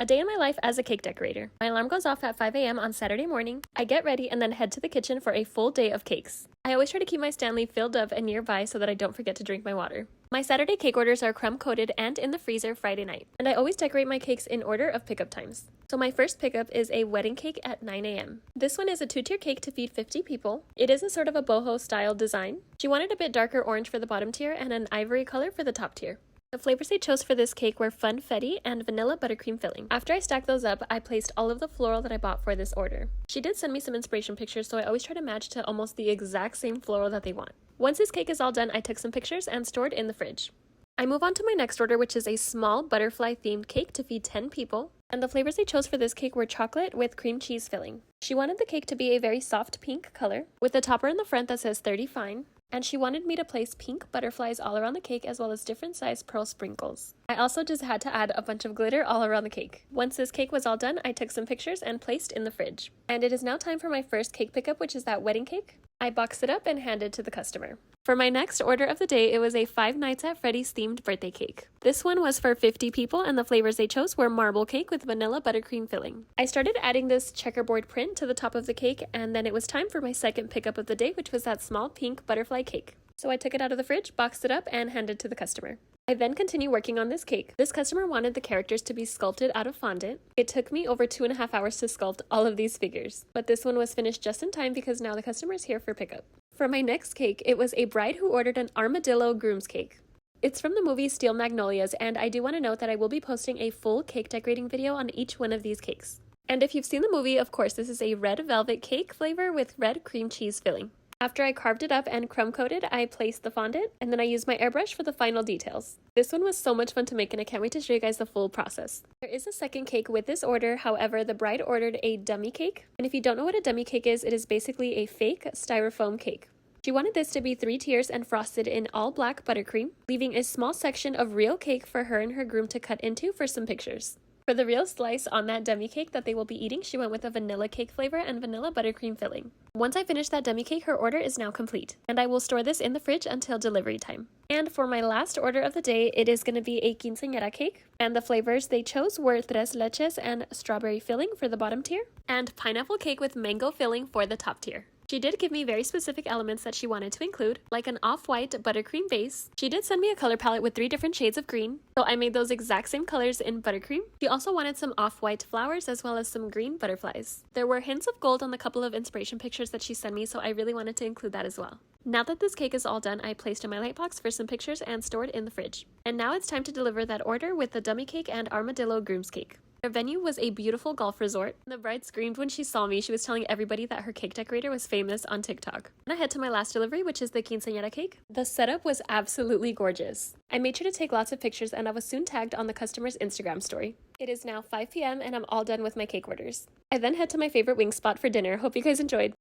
A day in my life as a cake decorator. My alarm goes off at 5 a.m. on Saturday morning. I get ready and then head to the kitchen for a full day of cakes. I always try to keep my Stanley filled up and nearby so that I don't forget to drink my water. My Saturday cake orders are crumb coated and in the freezer Friday night. And I always decorate my cakes in order of pickup times. So my first pickup is a wedding cake at 9 a.m. This one is a 2-tier cake to feed 50 people. It is a sort of a boho style design. She wanted a bit darker orange for the bottom tier and an ivory color for the top tier. The flavors they chose for this cake were funfetti and vanilla buttercream filling. After I stacked those up, I placed all of the floral that I bought for this order. She did send me some inspiration pictures, so I always try to match to almost the exact same floral that they want. Once this cake is all done, I took some pictures and stored in the fridge. I move on to my next order, which is a small butterfly themed cake to feed 10 people. And the flavors they chose for this cake were chocolate with cream cheese filling. She wanted the cake to be a very soft pink color, with a topper in the front that says 30 fine. And she wanted me to place pink butterflies all around the cake as well as different sized pearl sprinkles. I also just had to add a bunch of glitter all around the cake. Once this cake was all done, I took some pictures and placed in the fridge. And it is now time for my first cake pickup, which is that wedding cake. I boxed it up and handed to the customer. For my next order of the day, it was a Five Nights at Freddy's themed birthday cake. This one was for 50 people and the flavors they chose were marble cake with vanilla buttercream filling. I started adding this checkerboard print to the top of the cake, and then it was time for my second pickup of the day, which was that small pink butterfly cake. So I took it out of the fridge, boxed it up, and handed to the customer. I then continued working on this cake. This customer wanted the characters to be sculpted out of fondant. It took me over 2.5 hours to sculpt all of these figures, but this one was finished just in time because now the customer is here for pickup. For my next cake, it was a bride who ordered an armadillo groom's cake. It's from the movie Steel Magnolias, and I do want to note that I will be posting a full cake decorating video on each one of these cakes. And if you've seen the movie, of course, this is a red velvet cake flavor with red cream cheese filling. After I carved it up and crumb coated, I placed the fondant, and then I used my airbrush for the final details. This one was so much fun to make, and I can't wait to show you guys the full process. There is a second cake with this order, however, the bride ordered a dummy cake. And if you don't know what a dummy cake is, it is basically a fake styrofoam cake. She wanted this to be 3 tiers and frosted in all black buttercream, leaving a small section of real cake for her and her groom to cut into for some pictures. For the real slice on that dummy cake that they will be eating, she went with a vanilla cake flavor and vanilla buttercream filling. Once I finish that dummy cake, her order is now complete, and I will store this in the fridge until delivery time. And for my last order of the day, it is going to be a quinceañera cake, and the flavors they chose were tres leches and strawberry filling for the bottom tier, and pineapple cake with mango filling for the top tier. She did give me very specific elements that she wanted to include, like an off-white buttercream base. She did send me a color palette with 3 different shades of green, so I made those exact same colors in buttercream. She also wanted some off-white flowers as well as some green butterflies. There were hints of gold on the couple of inspiration pictures that she sent me, so I really wanted to include that as well. Now that this cake is all done, I placed in my light box for some pictures and stored in the fridge. And now it's time to deliver that order with the dummy cake and armadillo groom's cake. Their venue was a beautiful golf resort. The bride screamed when she saw me. She was telling everybody that her cake decorator was famous on TikTok. And I head to my last delivery, which is the quinceañera cake. The setup was absolutely gorgeous. I made sure to take lots of pictures, and I was soon tagged on the customer's Instagram story. It is now 5 p.m. and I'm all done with my cake orders. I then head to my favorite wing spot for dinner. Hope you guys enjoyed.